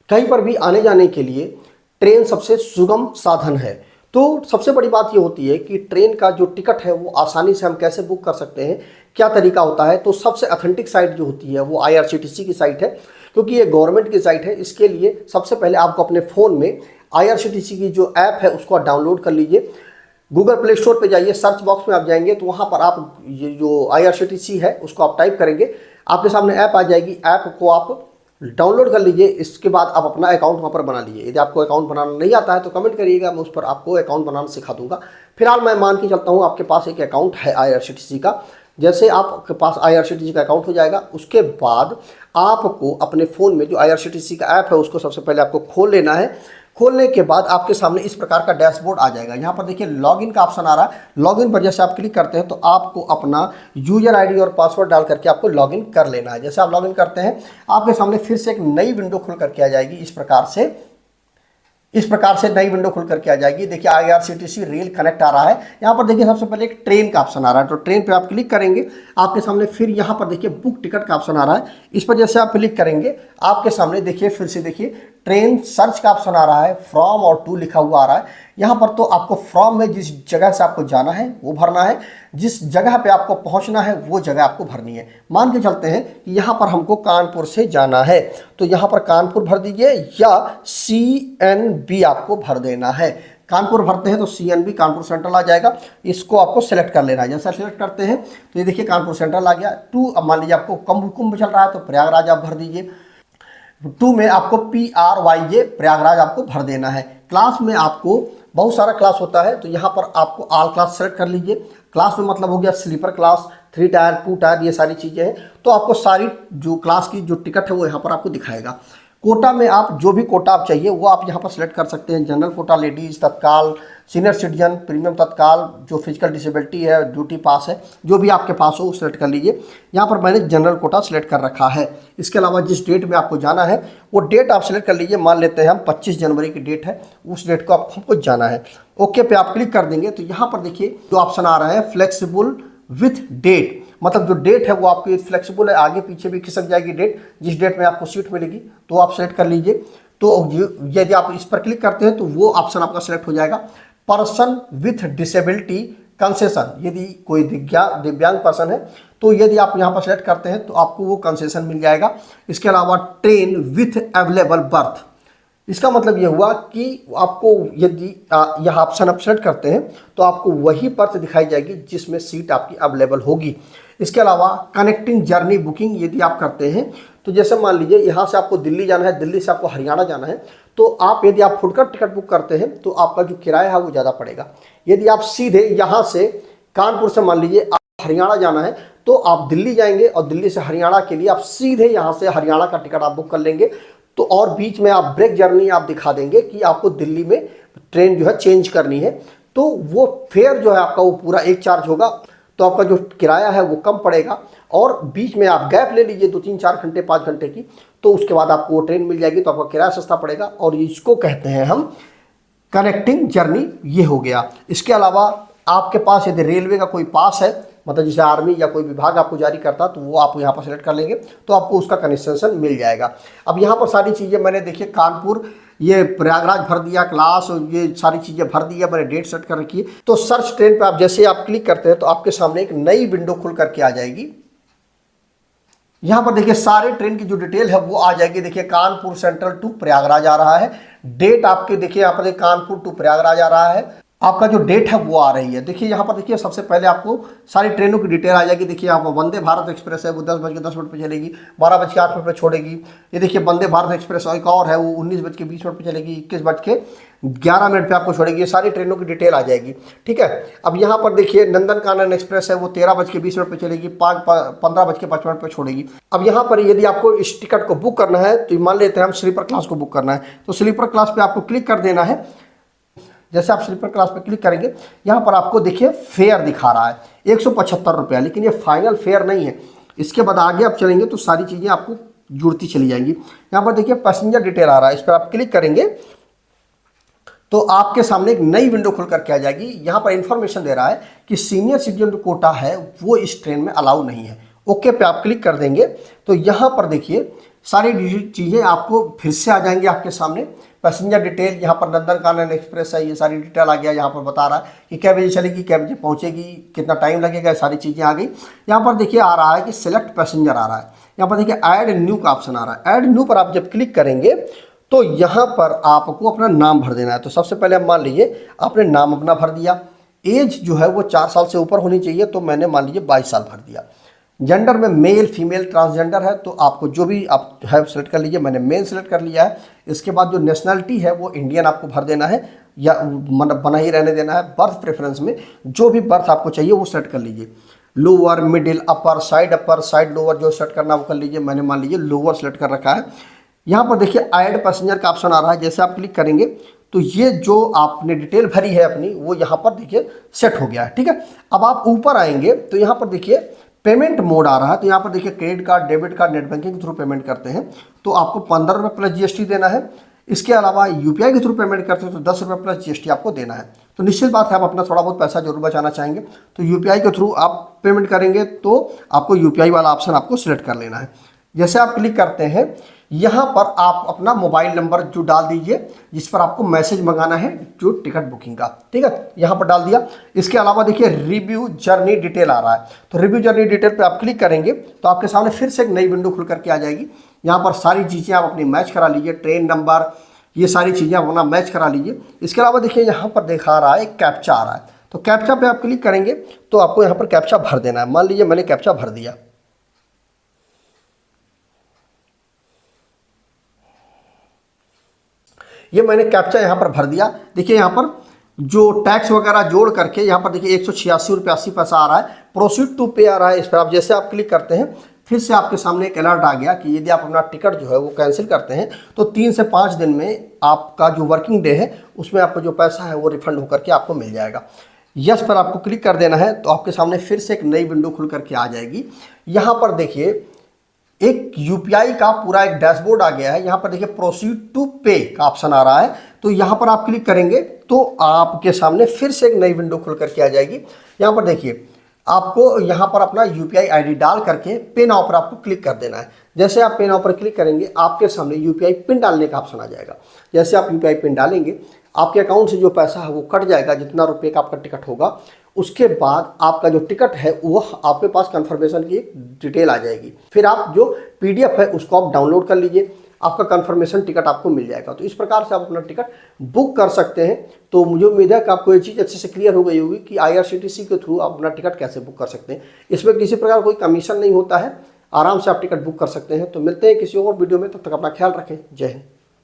कहीं पर भी आने जाने के लिए ट्रेन सबसे सुगम साधन है। तो सबसे बड़ी बात ये होती है कि ट्रेन का जो टिकट है वो आसानी से हम कैसे बुक कर सकते हैं, क्या तरीका होता है। तो सबसे ऑथेंटिक साइट जो होती है वो IRCTC की साइट है, क्योंकि ये गवर्नमेंट की साइट है। इसके लिए सबसे पहले आपको अपने फ़ोन में IRCTC की जो ऐप है उसको डाउनलोड कर लीजिए। गूगल प्ले स्टोर पे जाइए, सर्च बॉक्स में आप जाएंगे तो वहाँ पर आप ये जो IRCTC है उसको आप टाइप करेंगे, आपके सामने ऐप आ जाएगी। ऐप को आप डाउनलोड कर लीजिए। इसके बाद आप अपना अकाउंट वहाँ पर बना लीजिए। यदि आपको अकाउंट बनाना नहीं आता है तो कमेंट करिएगा, मैं उस पर आपको अकाउंट बनाना सिखा दूंगा। फिलहाल मैं मान के चलता हूँ आपके पास एक अकाउंट है IRCTC का। जैसे आपके पास IRCTC का अकाउंट हो जाएगा, उसके बाद आपको अपने फ़ोन में जो IRCTC का ऐप है उसको सबसे पहले आपको खोल लेना है। खोलने के बाद आपके सामने इस प्रकार का डैशबोर्ड आ जाएगा। यहाँ पर देखिए लॉगिन का ऑप्शन आ रहा है। लॉगिन पर जैसे आप क्लिक करते हैं तो आपको अपना यूजर आईडी और पासवर्ड डाल करके आपको लॉगिन कर लेना है। जैसे आप लॉगिन करते हैं आपके सामने फिर से एक नई विंडो खुल करके आ जाएगी। इस प्रकार से नई विंडो खुल करके आ जाएगी। देखिए IRCTC रेल कनेक्ट आ रहा है। यहाँ पर देखिए सबसे पहले एक ट्रेन का ऑप्शन आ रहा है, तो ट्रेन पे आप क्लिक करेंगे, आपके सामने फिर यहाँ पर देखिए बुक टिकट का ऑप्शन आ रहा है। इस पर जैसे आप क्लिक करेंगे आपके सामने देखिए फिर से देखिए ट्रेन सर्च का ऑप्शन आ रहा है, फ्रॉम और टू लिखा हुआ आ रहा है। यहाँ पर तो आपको फ्रॉम में जिस जगह से आपको जाना है वो भरना है, जिस जगह पे आपको पहुँचना है वो जगह आपको भरनी है। मान के चलते हैं कि यहाँ पर हमको कानपुर से जाना है, तो यहाँ पर कानपुर भर दीजिए या CNB आपको भर देना है। कानपुर भरते हैं तो CNB कानपुर सेंट्रल आ जाएगा। इसको आपको सेलेक्ट कर लेना है। जैसा सेलेक्ट करते हैं तो ये देखिए कानपुर सेंट्रल आ गया। टू, अब मान लीजिए आपको कुंभ चल रहा है तो प्रयागराज आप भर दीजिए। 2 में आपको PRYJ प्रयागराज आपको भर देना है। क्लास में आपको बहुत सारा क्लास होता है, तो यहाँ पर आपको ऑल क्लास सेलेक्ट कर लीजिए। क्लास में मतलब हो गया स्लीपर क्लास, 3 टायर, 2 टायर, ये सारी चीज़ें हैं। तो आपको सारी जो क्लास की जो टिकट है वो यहाँ पर आपको दिखाएगा। कोटा में आप जो भी कोटा आप चाहिए वो आप यहाँ पर सिलेक्ट कर सकते हैं। जनरल कोटा, लेडीज़, तत्काल, सीनियर सिटीजन, प्रीमियम तत्काल, जो फिजिकल डिसेबिलिटी है, ड्यूटी पास है, जो भी आपके पास हो वो सिलेक्ट कर लीजिए। यहाँ पर मैंने जनरल कोटा सिलेक्ट कर रखा है। इसके अलावा जिस डेट में आपको जाना है वो डेट आप सिलेक्ट कर लीजिए। मान लेते हैं हम 25 जनवरी की डेट है, उस डेट को हमको जाना है। ओके पे आप क्लिक कर देंगे तो यहाँ पर देखिए जो ऑप्शन आ रहा है फ्लेक्सिबल विथ डेट, मतलब जो डेट है वो आपकी फ्लेक्सिबल है, आगे पीछे भी खिसक जाएगी डेट। जिस डेट में आपको सीट मिलेगी तो आप सेलेक्ट कर लीजिए। तो यदि आप इस पर क्लिक करते हैं तो वो ऑप्शन आपका सेलेक्ट हो जाएगा। पर्सन विथ डिसेबिलिटी कंसेशन, यदि कोई दिव्यांग पर्सन है तो यदि आप यहाँ पर सेलेक्ट करते हैं तो आपको वो कंसेशन मिल जाएगा। इसके अलावा ट्रेन विथ अवेलेबल बर्थ, इसका मतलब ये हुआ कि आपको यदि यह ऑप्शन आप सेलेक्ट करते हैं तो आपको वही बर्थ दिखाई जाएगी जिसमें सीट आपकी अवेलेबल होगी। इसके अलावा कनेक्टिंग जर्नी बुकिंग यदि आप करते हैं तो जैसे मान लीजिए यहाँ से आपको दिल्ली जाना है, दिल्ली से आपको हरियाणा जाना है, तो आप यदि आप फुटकर टिकट बुक करते हैं तो आपका जो किराया है वो ज़्यादा पड़ेगा। यदि आप सीधे यहाँ से कानपुर से मान लीजिए आप हरियाणा जाना है तो आप दिल्ली जाएंगे और दिल्ली से हरियाणा के लिए आप सीधे यहाँ से हरियाणा का टिकट आप बुक कर लेंगे। तो और बीच में आप ब्रेक जर्नी आप दिखा देंगे कि आपको दिल्ली में ट्रेन जो है चेंज करनी है, तो वो फेयर जो है आपका वो पूरा एक चार्ज होगा। तो आपका जो किराया है वो कम पड़ेगा। और बीच में आप गैप ले लीजिए 2, 3, 4 घंटे 5 घंटे की, तो उसके बाद आपको वो ट्रेन मिल जाएगी, तो आपका किराया सस्ता पड़ेगा। और इसको कहते हैं हम कनेक्टिंग जर्नी, ये हो गया। इसके अलावा आपके पास यदि रेलवे का कोई पास है, मतलब जैसे आर्मी या कोई विभाग आपको जारी करता तो वो आप यहाँ पर सेलेक्ट कर लेंगे तो आपको उसका कंसेशन मिल जाएगा। अब यहाँ पर सारी चीज़ें मैंने देखिए कानपुर, ये प्रयागराज भर दिया, क्लास, ये सारी चीज़ें भर दी है, मैंने डेट सेट कर रखी है। तो सर्च ट्रेन पे आप जैसे आप क्लिक करते हैं तो आपके सामने एक नई विंडो खुल करके आ जाएगी। यहाँ पर देखिए सारे ट्रेन की जो डिटेल है वो आ जाएगी। देखिए कानपुर सेंट्रल टू प्रयागराज आ रहा है, डेट आपके देखिए यहाँ पर कानपुर टू प्रयागराज आ रहा है, आपका जो डेट है वो आ रही है। देखिए यहाँ पर देखिए सबसे पहले आपको सारी ट्रेनों की डिटेल आ जाएगी। देखिए यहाँ पर वंदे भारत एक्सप्रेस है, वो 10:10 पर चलेगी, 12:08 पर छोड़ेगी। ये देखिए वंदे भारत एक्सप्रेस एक और है, वो 19:20 पर चलेगी, 21:11 पर आपको छोड़ेगी। ये सारी ट्रेनों की डिटेल आ जाएगी, ठीक है। अब यहाँ पर देखिए नंदन कानन एक्सप्रेस है, वो 13:20 पर चलेगी, 15:55 पर छोड़ेगी। अब यहाँ पर यदि आपको इस टिकट को बुक करना है तो मान लेते हैं हम स्लीपर क्लास को बुक करना है, तो स्लीपर क्लास पर आपको क्लिक कर देना है। जैसे आप स्लीपर क्लास पे क्लिक करेंगे यहाँ पर आपको देखिए फेयर दिखा रहा है 175 रुपया, लेकिन ये फाइनल फेयर नहीं है। इसके बाद आगे आप चलेंगे तो सारी चीज़ें आपको जुड़ती चली जाएंगी। यहाँ पर देखिए पैसेंजर डिटेल आ रहा है, इस पर आप क्लिक करेंगे तो आपके सामने एक नई विंडो खुल करके आ जाएगी। यहाँ पर इंफॉर्मेशन दे रहा है कि सीनियर सिटीजन जो कोटा है वो इस ट्रेन में अलाउ नहीं है। ओके पे आप क्लिक कर देंगे तो यहाँ पर देखिए सारी चीज़ें आपको फिर से आ जाएंगी आपके सामने। पैसेंजर डिटेल, यहाँ पर नंदनकानन एक्सप्रेस है, ये सारी डिटेल आ गया। यहाँ पर बता रहा है कि कै बजे चलेगी, कै बजे पहुँचेगी, कितना टाइम लगेगा, सारी चीज़ें आ गई। यहाँ पर देखिए आ रहा है कि सिलेक्ट पैसेंजर आ रहा है। यहाँ पर देखिए ऐड न्यू का ऑप्शन आ रहा है। ऐड न्यू पर आप जब क्लिक करेंगे तो यहाँ पर आपको अपना नाम भर देना है। तो सबसे पहले आप मान लीजिए आपने नाम अपना भर दिया। एज जो है वो 4 साल से ऊपर होनी चाहिए, तो मैंने मान लीजिए 22 साल भर दिया। जेंडर में मेल फीमेल ट्रांसजेंडर है, तो आपको जो भी आप है सेलेक्ट कर लीजिए। मैंने मेल सेलेक्ट कर लिया है। इसके बाद जो नेशनलिटी है वो इंडियन आपको भर देना है या मतलब बना ही रहने देना है। बर्थ प्रेफरेंस में जो भी बर्थ आपको चाहिए वो सेलेक्ट कर लीजिए। Lower, middle, upper side lower जो सेलेक्ट करना वो कर लीजिए। मैंने मान लीजिए लोअर सेलेक्ट कर रखा है। यहाँ पर देखिए ऐड पैसेंजर का ऑप्शन आ रहा है। जैसे आप क्लिक करेंगे तो ये जो आपने डिटेल भरी है अपनी वो यहाँ पर देखिए सेट हो गया है। ठीक है, अब आप ऊपर आएंगे तो यहाँ पर देखिए पेमेंट मोड आ रहा है। तो यहाँ पर देखिए credit card, debit card, net banking के थ्रू पेमेंट करते हैं तो आपको 15 रुपये प्लस जीएसटी देना है। इसके अलावा यूपीआई के थ्रू पेमेंट करते हैं तो 10 रुपये प्लस जीएसटी आपको देना है। तो निश्चित बात है आप अपना थोड़ा बहुत पैसा जरूर बचाना चाहेंगे तो यूपीआई के थ्रू आप पेमेंट करेंगे तो आपको यूपीआई वाला ऑप्शन आपको सिलेक्ट कर लेना है। जैसे आप क्लिक करते हैं यहाँ पर आप अपना मोबाइल नंबर जो डाल दीजिए जिस पर आपको मैसेज मंगाना है जो टिकट बुकिंग का। ठीक है, यहाँ पर डाल दिया। इसके अलावा देखिए रिव्यू जर्नी डिटेल आ रहा है। तो रिव्यू जर्नी डिटेल पे आप क्लिक करेंगे तो आपके सामने फिर से एक नई विंडो खुल करके आ जाएगी। यहाँ पर सारी चीज़ें आप अपनी मैच करा लीजिए, ट्रेन नंबर, ये सारी चीज़ें आप अपना मैच करा लीजिए। इसके अलावा देखिए यहाँ पर दिखा रहा है कैप्चा आ रहा है। तो कैप्चा पे आप क्लिक करेंगे तो आपको यहाँ पर कैप्चा भर देना है। मान लीजिए मैंने कैप्चा भर दिया। ये मैंने कैप्चा यहाँ पर भर दिया। देखिए यहाँ पर जो टैक्स वगैरह जोड़ करके यहाँ पर देखिए 186 रुपये 80 पैसा आ रहा है। प्रोसीड टू पे आ रहा है। इस पर आप जैसे आप क्लिक करते हैं फिर से आपके सामने एक अलर्ट आ गया कि यदि आप अपना टिकट जो है वो कैंसिल करते हैं तो 3 से 5 दिन में आपका जो वर्किंग डे है उसमें आपको जो पैसा है वो रिफंड होकर के आपको मिल जाएगा। यस पर आपको क्लिक कर देना है तो आपके सामने फिर से एक नई विंडो खुल करके आ जाएगी। यहाँ पर देखिए एक यूपीआई का पूरा एक डैशबोर्ड आ गया है। यहाँ पर देखिए प्रोसीड टू पे का ऑप्शन आ रहा है। तो यहाँ पर आप क्लिक करेंगे तो आपके सामने फिर से एक नई विंडो खुल करके आ जाएगी। यहाँ पर देखिए आपको यहाँ पर अपना यूपीआई आईडी डाल करके पे नाउ पर आपको क्लिक कर देना है। जैसे आप पे नाउ पर क्लिक करेंगे आपके सामने यूपीआई पिन डालने का ऑप्शन आ जाएगा। जैसे आप यूपीआई पिन डालेंगे आपके अकाउंट से जो पैसा है वो कट जाएगा, जितना रुपये का आपका टिकट होगा। उसके बाद आपका जो टिकट है वो आपके पास कंफर्मेशन की एक डिटेल आ जाएगी। फिर आप जो पीडीएफ है उसको आप डाउनलोड कर लीजिए, आपका कंफर्मेशन टिकट आपको मिल जाएगा। तो इस प्रकार से आप अपना टिकट बुक कर सकते हैं। तो मुझे उम्मीद है कि आपको ये चीज़ अच्छे से क्लियर हो गई होगी कि आईआरसीटीसी के थ्रू आप अपना टिकट कैसे बुक कर सकते हैं। इसमें किसी प्रकार कोई कमीशन नहीं होता है, आराम से आप टिकट बुक कर सकते हैं। तो मिलते हैं किसी और वीडियो में, तब तक अपना ख्याल रखें। जय हिंद।